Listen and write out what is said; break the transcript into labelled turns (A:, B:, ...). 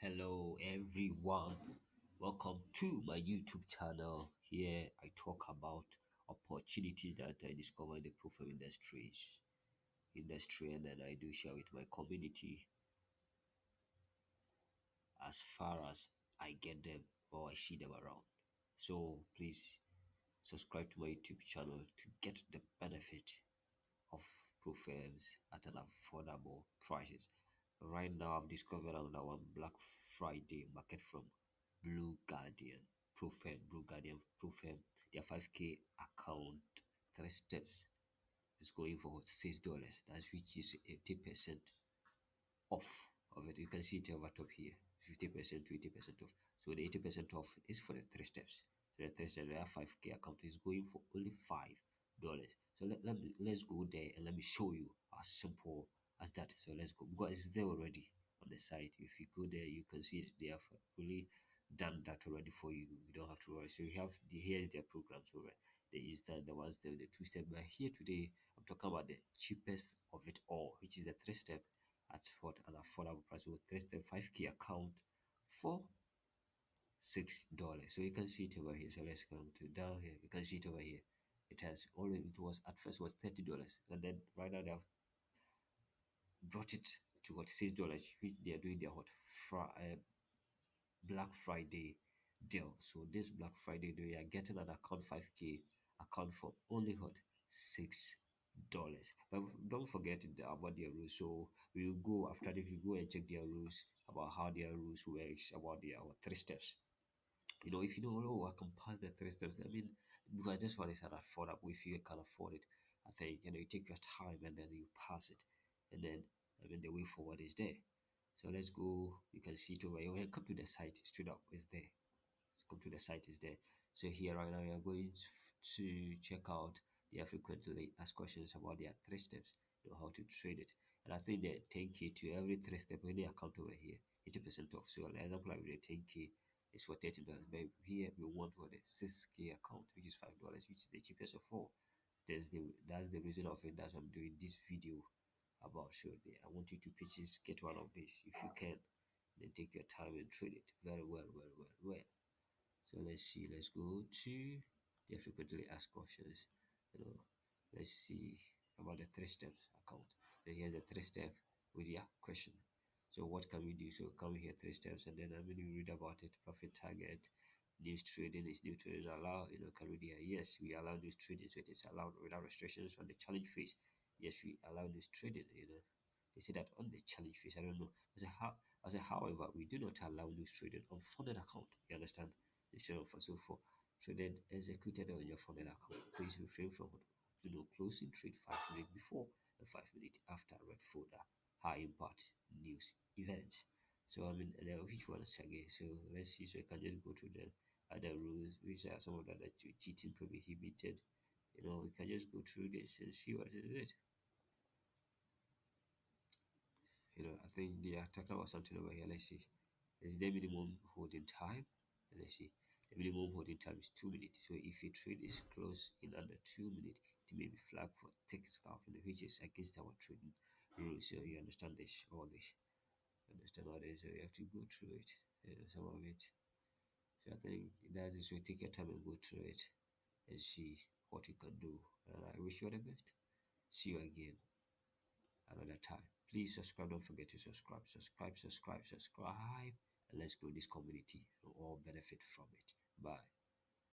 A: Hello everyone, welcome to my YouTube channel. Here I talk about opportunities that I discover in the proof of industry, and then I do share with my community as far as I get them or I see them around. So please subscribe to my YouTube channel to get the benefit of proof firms at an affordable prices. Right now, I've discovered another one Black Friday market from Blue Guardian. Proof firm, Blue Guardian, proof firm. Their 5K account, 3 steps is going for $6. That's which is 80% off of it. You can see it over top here 50% to 80% off. So the 80% off is for the 3 steps. So the 3 steps, the 5K account is going for only $5. So let's go there and let me show you as simple as that. So let's go because it's there already on the site. If you go there, you can see it. They have really done that already for you. You don't have to worry. So you have here's their programs already. The instant, the ones, the 2 step. But here today, I'm talking about the cheapest of it all, which is the 3 step at what an affordable price with 3 step 5K account for $6. So you can see it over here. So let's come to down here. You can see it over here. It has already it was at first was $30, and then right now they have brought it to what $6, which they are doing their Black Friday deal. So this Black Friday deal, you are getting an account 5K account for only what $6. But don't forget about their rules. So we will go after this. We go and check their rules about how their rules works about their 3 steps. If you know, oh, I can pass the 3 steps. I mean, because this one is an affordable. If you can afford it, I think you take your time and then you pass it, and then I mean the way forward is there. So let's go. You can see it over here. When you come to the site, straight up is there. Let's come to the site is there. So here right now we are going to check out their frequently asked questions about their 3 steps, how to trade it. And I think that 10K to every 3 step any account over here, 80% off. So, for example, like with the 10K is for $30. But here we want for the 6K account, which is $5, which is the cheapest of all. That's the reason of it that I'm doing this video about. So I want you to pitches get one of these if you can. Then take your time and trade it very well, well, well, well. So let's see. Let's go to the frequently asked questions. You know, let's see about the 3 steps account. So here's the 3 step with your question. So what can we do? So come here 3 steps, and then I'm going to read about it. Profit target, news trading is new trading allowed. Can read here. Yes, we allow news trading, so it is allowed without restrictions on the challenge phase. Yes, we allow news trading. They say that on the challenge phase. I don't know. I say, however, we do not allow news trading on funded account. You understand? So for traded executed on your funded account, please refrain from closing trade 5 minutes before and 5 minutes after red folder high impact news events. So I mean, which one is again? So let's see. So I can just go through the other rules, which are some of them that cheating prohibited. We can just go through this and see what is it. I think they are talking about something over here. Let's see. Is the minimum holding time? And let's see. The minimum holding time is 2 minutes. So if a trade is closed in under 2 minutes, it may be flagged for tick scarf, which is against our trading rules. So you understand this, all this. You understand all this. So you have to go through it. Some of it. So I think that is so take your time and go through it and see what you can do. And I wish you all the best. See you again another time. Please subscribe. Don't forget to subscribe. Subscribe, subscribe, subscribe. And let's grow this community and all benefit from it. Bye.